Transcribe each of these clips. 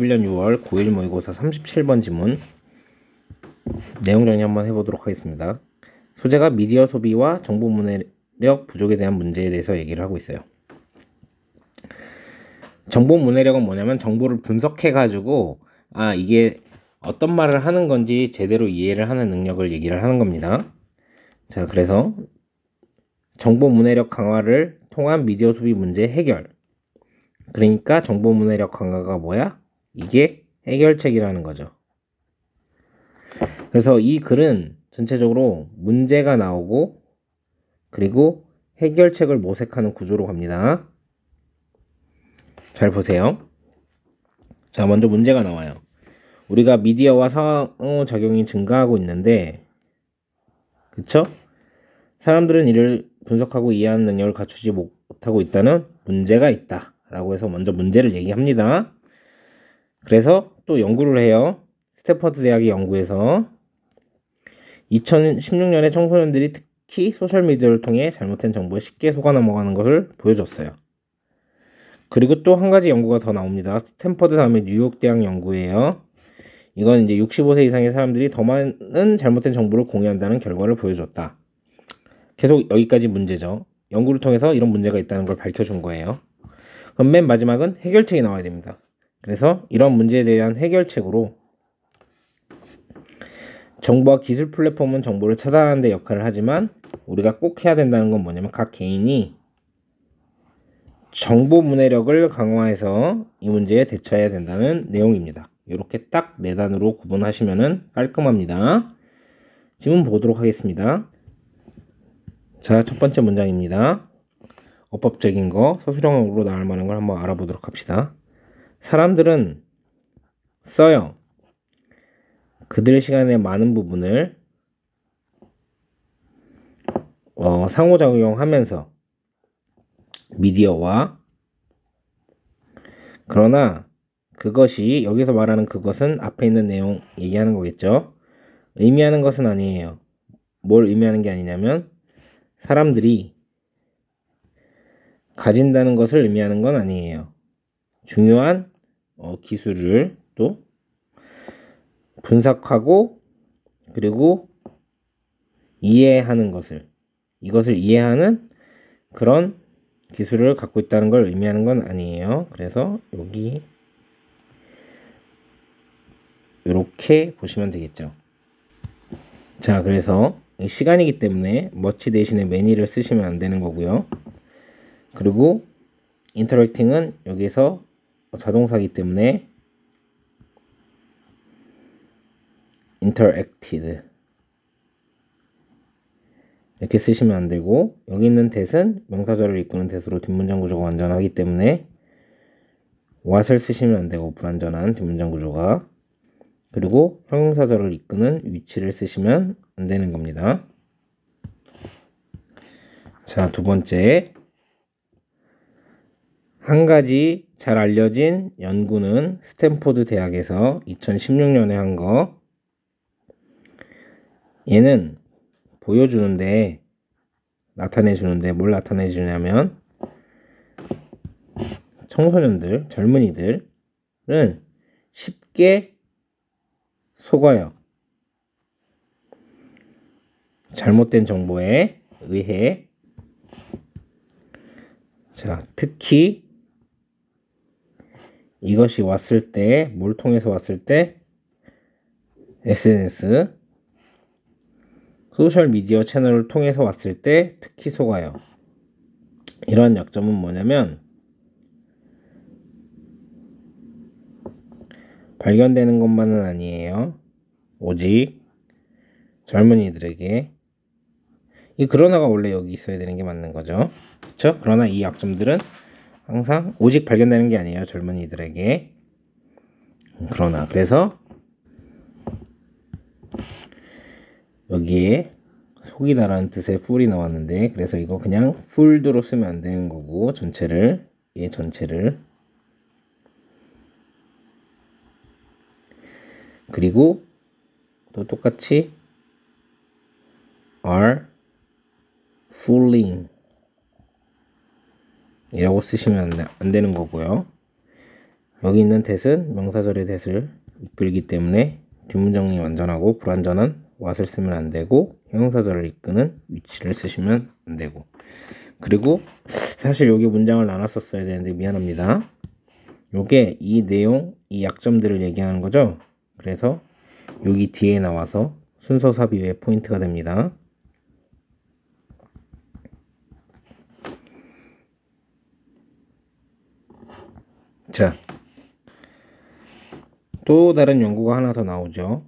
2021년 6월 고1 모의고사 37번 지문 내용 정리 한번 해보도록 하겠습니다. 소재가 미디어 소비와 정보 문해력 부족에 대한 문제에 대해서 얘기를 하고 있어요. 정보 문해력은 뭐냐면 정보를 분석해가지고 이게 어떤 말을 하는 건지 제대로 이해를 하는 능력을 얘기를 하는 겁니다. 자, 그래서 정보 문해력 강화를 통한 미디어 소비 문제 해결. 그러니까 정보 문해력 강화가 뭐야? 이게 해결책이라는 거죠. 그래서 이 글은 전체적으로 문제가 나오고 그리고 해결책을 모색하는 구조로 갑니다. 잘 보세요. 자, 먼저 문제가 나와요. 우리가 미디어와 상호작용이 증가하고 있는데, 그쵸? 사람들은 이를 분석하고 이해하는 능력을 갖추지 못하고 있다는 문제가 있다 라고 해서 먼저 문제를 얘기합니다. 그래서 또 연구를 해요. 스탠퍼드 대학의 연구에서 2016년에 청소년들이 특히 소셜미디어를 통해 잘못된 정보에 쉽게 속아 넘어가는 것을 보여줬어요. 그리고 또 한 가지 연구가 더 나옵니다. 스탠퍼드 다음에 뉴욕 대학 연구예요. 이건 이제 65세 이상의 사람들이 더 많은 잘못된 정보를 공유한다는 결과를 보여줬다. 계속 여기까지 문제죠. 연구를 통해서 이런 문제가 있다는 걸 밝혀준 거예요. 그럼 맨 마지막은 해결책이 나와야 됩니다. 그래서 이런 문제에 대한 해결책으로 정보와 기술 플랫폼은 정보를 차단하는 데 역할을 하지만 우리가 꼭 해야 된다는 건 뭐냐면 각 개인이 정보 문해력을 강화해서 이 문제에 대처해야 된다는 내용입니다. 이렇게 딱 4단으로 구분하시면 깔끔합니다. 지문 보도록 하겠습니다. 자, 첫 번째 문장입니다. 어법적인 거, 서술형으로 나올 만한 걸 한번 알아보도록 합시다. 사람들은 써요. 그들 시간의 많은 부분을 상호작용하면서 미디어와 그러나 그것이 여기서 말하는 그것은 앞에 있는 내용 얘기하는 거겠죠. 의미하는 것은 아니에요. 뭘 의미하는 게 아니냐면 사람들이 가진다는 것을 의미하는 건 아니에요. 중요한 기술을 또 분석하고 그리고 이해하는 이것을 이해하는 그런 기술을 갖고 있다는 걸 의미하는 건 아니에요. 그래서 여기 이렇게 보시면 되겠죠. 자, 그래서 시간이기 때문에 much 대신에 many를 쓰시면 안 되는 거고요. 그리고 interacting은 여기서 자동사이기 때문에 interacted 이렇게 쓰시면 안 되고, 여기 있는 that은 명사절을 이끄는 that으로 뒷문장 구조가 완전하기 때문에 what을 쓰시면 안 되고, 불완전한 뒷문장 구조가. 그리고 형용사절을 이끄는 위치를 쓰시면 안 되는 겁니다. 자, 두 번째, 한 가지 잘 알려진 연구는 스탠포드 대학에서 2016년에 한 거. 얘는 보여주는데, 나타내주는데 뭘 나타내주냐면 청소년들, 젊은이들은 쉽게 속아요. 잘못된 정보에 의해. 자, 특히 이것이 왔을 때, 뭘 통해서 왔을 때? SNS, 소셜미디어 채널을 통해서 왔을 때 특히 속아요. 이런 약점은 뭐냐면 발견되는 것만은 아니에요. 오직 젊은이들에게. 이 그러나가 원래 여기 있어야 되는 게 맞는 거죠. 그렇죠? 그러나 이 약점들은 항상 오직 발견되는 게 아니에요. 젊은이들에게. 그러나 그래서 여기에 속이다라는 뜻의 fool이 나왔는데, 그래서 이거 그냥 fooled로 쓰면 안 되는 거고, 전체를. 그리고 또 똑같이 are fooling 이라고 쓰시면 안 되는 거고요. 여기 있는 that은 명사절의 that을 이끌기 때문에 뒷문장이 완전하고 불완전한 what을 쓰면 안 되고 형용사절을 이끄는 which를 쓰시면 안 되고, 그리고 사실 여기 문장을 나눴었어야 되는데 미안합니다. 요게 이 내용, 이 약점들을 얘기하는 거죠. 그래서 여기 뒤에 나와서 순서 삽입의 포인트가 됩니다. 자, 또 다른 연구가 하나 더 나오죠.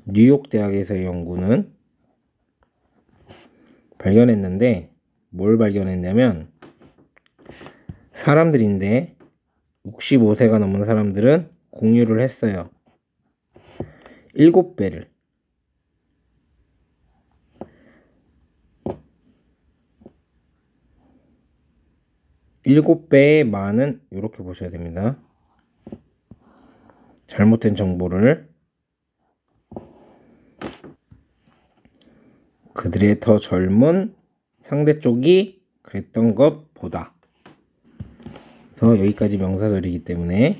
뉴욕 대학에서의 연구는 발견했는데, 뭘 발견했냐면 사람들인데 65세가 넘은 사람들은 공유를 했어요. 7배를. 7배의 많은, 이렇게 보셔야 됩니다. 잘못된 정보를 그들의 더 젊은 상대 쪽이 그랬던 것보다. 그래서 여기까지 명사절이기 때문에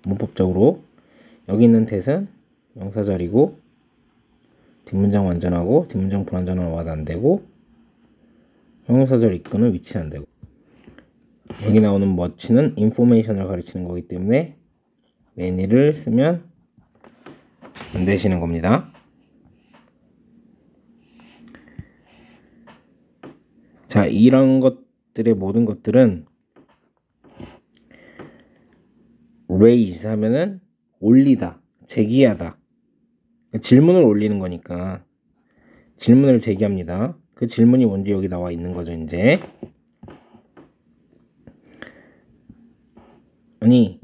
문법적으로 여기 있는 that은 명사절이고 뒷문장 완전하고 뒷문장 불완전한 what도 안 되고 형용사절 이끄는 which 안 되고, 여기 나오는 much는 information을 가르치는 거기 때문에 many를 쓰면 안 되시는 겁니다. 자, 이런 것들의 모든 것들은 raise 하면은 올리다, 제기하다, 질문을 올리는 거니까 질문을 제기합니다. 그 질문이 뭔지 여기 나와 있는 거죠. 이제 아니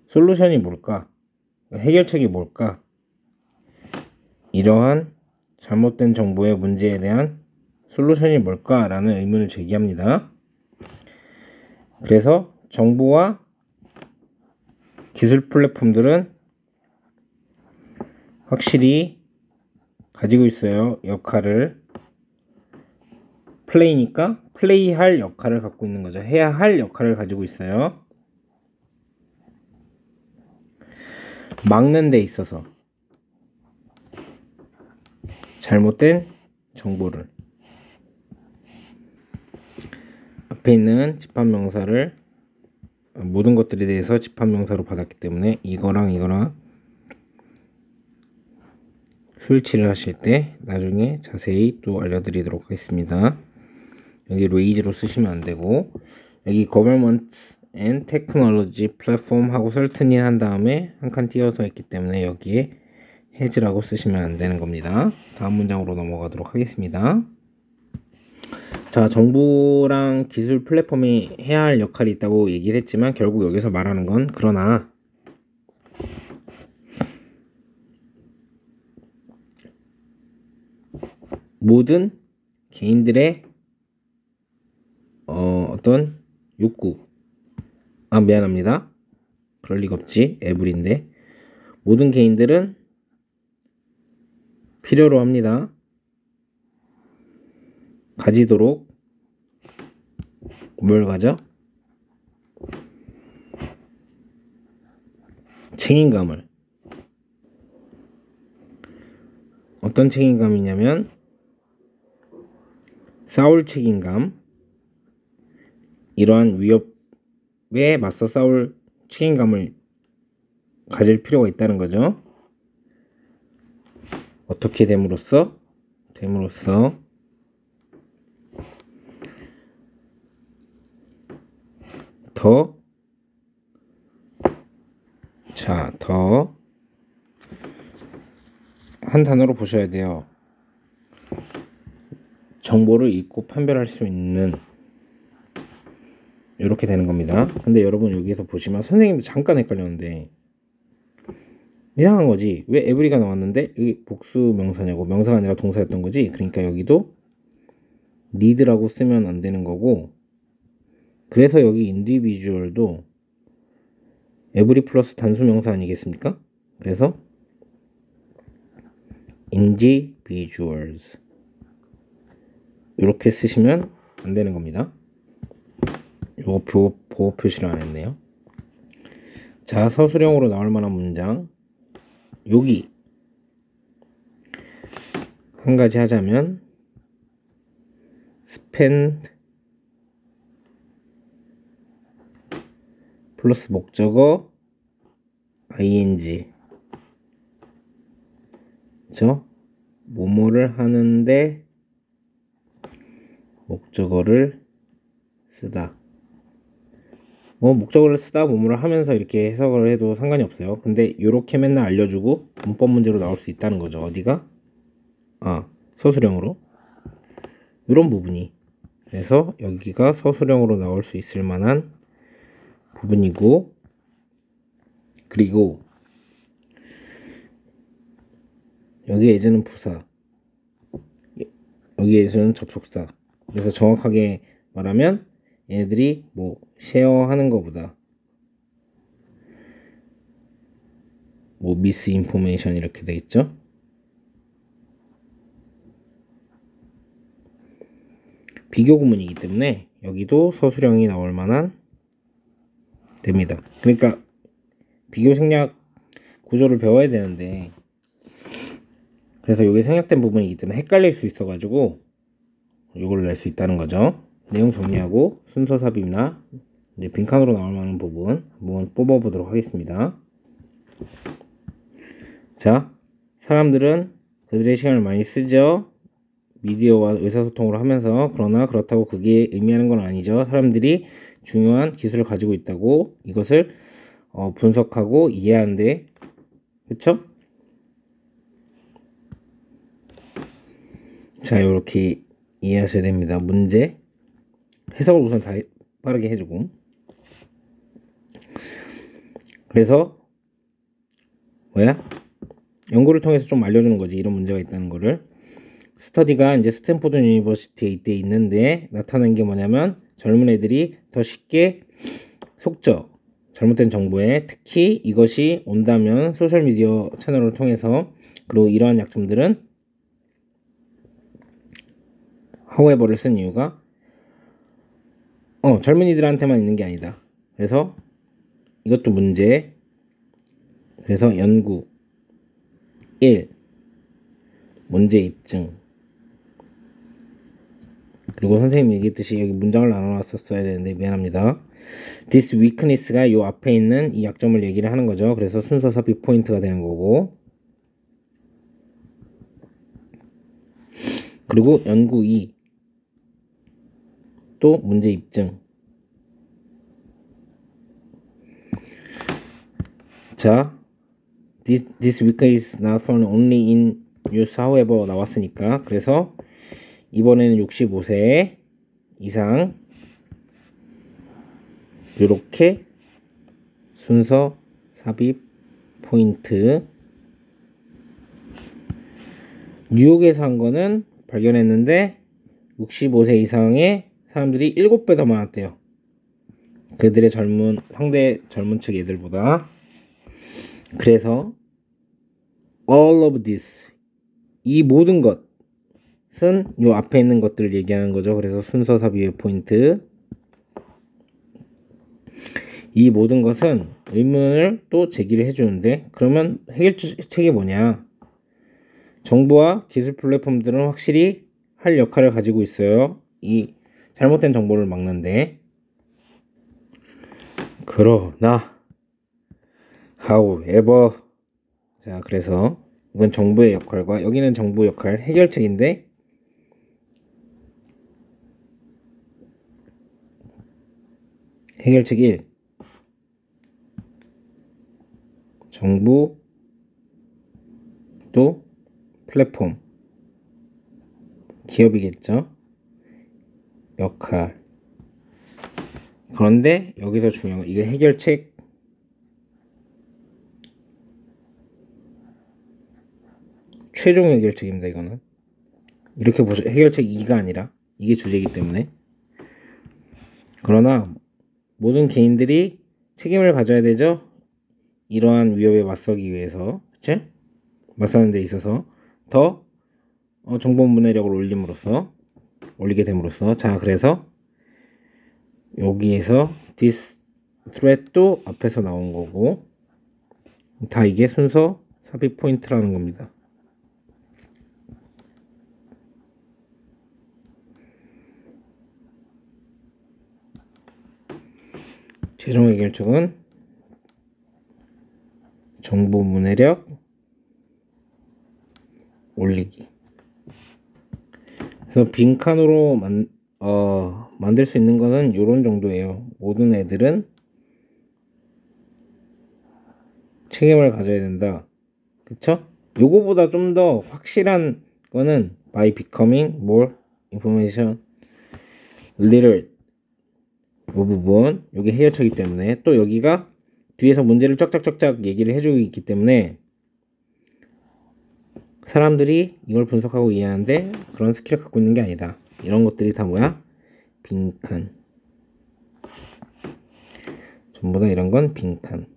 솔루션이 뭘까? 해결책이 뭘까? 이러한 잘못된 정보의 문제에 대한 솔루션이 뭘까? 라는 의문을 제기합니다. 그래서 정부와 기술 플랫폼들은 확실히 가지고 있어요. 역할을. 플레이니까 플레이할 역할을 갖고 있는 거죠. 해야 할 역할을 가지고 있어요. 막는 데 있어서 잘못된 정보를, 앞에 있는 집합명사를 모든 것들에 대해서 집합명사로 받았기 때문에 이거랑 수일치를 하실 때 나중에 자세히 또 알려드리도록 하겠습니다. 여기 raise로 쓰시면 안 되고, 여기 government and technology platform 하고 certainly 한 다음에 한 칸 띄어서 했기 때문에 여기에 has라고 쓰시면 안 되는 겁니다. 다음 문장으로 넘어가도록 하겠습니다. 자, 정보랑 기술 플랫폼이 해야 할 역할이 있다고 얘기를 했지만 결국 여기서 말하는 건, 그러나 모든 개인들의 어떤 욕구, 미안합니다. 그럴 리가 없지. 에브리인데 모든 개인들은 필요로 합니다. 가지도록 뭘 가져? 책임감을. 어떤 책임감이냐면 싸울 책임감, 이러한 위협에 맞서 싸울 책임감을 가질 필요가 있다는 거죠. 어떻게 됨으로써 더 한 단어로 보셔야 돼요. 정보를 읽고 판별할 수 있는, 이렇게 되는 겁니다. 근데 여러분 여기에서 보시면 선생님도 잠깐 헷갈렸는데 이상한 거지. 왜 에브리가 나왔는데 여기 복수 명사냐고, 명사가 아니라 동사였던 거지. 그러니까 여기도 need라고 쓰면 안 되는 거고, 그래서 여기 individual도 every 플러스 단수 명사 아니겠습니까? 그래서 individuals 이렇게 쓰시면 안 되는 겁니다. 요거 보호 표시를 안 했네요. 자, 서술형으로 나올 만한 문장. 여기 한 가지 하자면 spend 플러스 목적어 ing 그쵸? 뭐뭐를 하는데 목적어를 쓰다. 뭐 목적어를 쓰다 뭐뭐를 하면서 이렇게 해석을 해도 상관이 없어요. 근데 이렇게 맨날 알려주고 문법 문제로 나올 수 있다는 거죠. 어디가? 서술형으로 이런 부분이. 그래서 여기가 서술형으로 나올 수 있을 만한 부분이고, 그리고 여기 예제는 부사, 여기 예제는 접속사. 그래서 정확하게 말하면 얘네들이 뭐 쉐어하는 것보다 뭐 미스 인포메이션 이렇게 되겠죠. 비교 구문이기 때문에 여기도 서술형이 나올 만한 됩니다. 그러니까 비교 생략 구조를 배워야 되는데, 그래서 이게 생략된 부분이기 때문에 헷갈릴 수 있어 가지고 이걸 낼 수 있다는 거죠. 내용 정리하고 순서 삽입이나 이제 빈칸으로 나올 만한 부분 한번 뽑아 보도록 하겠습니다. 자, 사람들은 그들의 시간을 많이 쓰죠. 미디어와 의사소통을 하면서. 그러나 그렇다고 그게 의미하는 건 아니죠. 사람들이 중요한 기술을 가지고 있다고 이것을 분석하고 이해하는데, 그쵸? 자, 이렇게 이해하셔야 됩니다. 문제 해석을 우선 다 빠르게 해주고, 그래서 연구를 통해서 좀 알려주는 거지, 이런 문제가 있다는 거를. 스터디가 이제 스탠포드 유니버시티에 이때 있는데 나타난 게 뭐냐면, 젊은 애들이 더 쉽게 속죠. 잘못된 정보에. 특히 이것이 온다면 소셜미디어 채널을 통해서. 그리고 이러한 약점들은 however를 쓴 이유가 젊은이들한테만 있는 게 아니다. 그래서 이것도 문제. 그래서 연구 1 문제 입증. 그리고 선생님이 얘기했듯이 여기 문장을 나눠놨었어야 되는데 미안합니다. This weakness가 요 앞에 있는 이 약점을 얘기를 하는 거죠. 그래서 순서 삽입 포인트가 되는 거고, 그리고 연구 2 또 문제 입증. 자, this weakness is not found only in use however 나왔으니까, 그래서 이번에는 65세 이상 이렇게 순서 삽입 포인트. 뉴욕에서 한 거는 발견했는데 65세 이상의 사람들이 7배 더 많았대요. 그들의 상대 젊은 층 애들보다. 그래서 all of this 이 모든 것은 요 앞에 있는 것들을 얘기하는 거죠. 그래서 순서 삽입의 포인트. 이 모든 것은 의문을 또 제기를 해주는데, 그러면 해결책이 뭐냐? 정부와 기술 플랫폼들은 확실히 할 역할을 가지고 있어요. 이 잘못된 정보를 막는데. 그러나 however, 자, 그래서 이건 정부의 역할과 여기는 정부 역할, 해결책인데, 해결책 1 정부 또 플랫폼 기업이겠죠. 역할. 그런데 여기서 중요한 건 이게 해결책 최종 해결책입니다. 이거는 이렇게 보죠. 해결책 2가 아니라 이게 주제이기 때문에. 그러나 모든 개인들이 책임을 가져야 되죠. 이러한 위협에 맞서기 위해서, 그치? 맞서는 데 있어서 더 정보 문해력을 올리게 됨으로써. 자, 그래서 여기에서 this thread도 앞에서 나온 거고 다 이게 순서 삽입 포인트라는 겁니다. 최종 해결책은 정보 문해력 올리기. 그래서 빈칸으로 만들 수 있는 거는 요런 정도예요. 모든 애들은 책임을 가져야 된다. 그쵸? 요거보다 좀 더 확실한 거는 by becoming more information literate 이 부분, 여기 해결책이기 때문에 또 여기가 뒤에서 문제를 쫙쫙쫙쫙 얘기를 해주고 있기 때문에 사람들이 이걸 분석하고 이해하는데 그런 스킬을 갖고 있는 게 아니다. 이런 것들이 다 뭐야? 빈칸. 전부 다 이런 건 빈칸.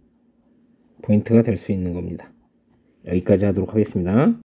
포인트가 될 수 있는 겁니다. 여기까지 하도록 하겠습니다.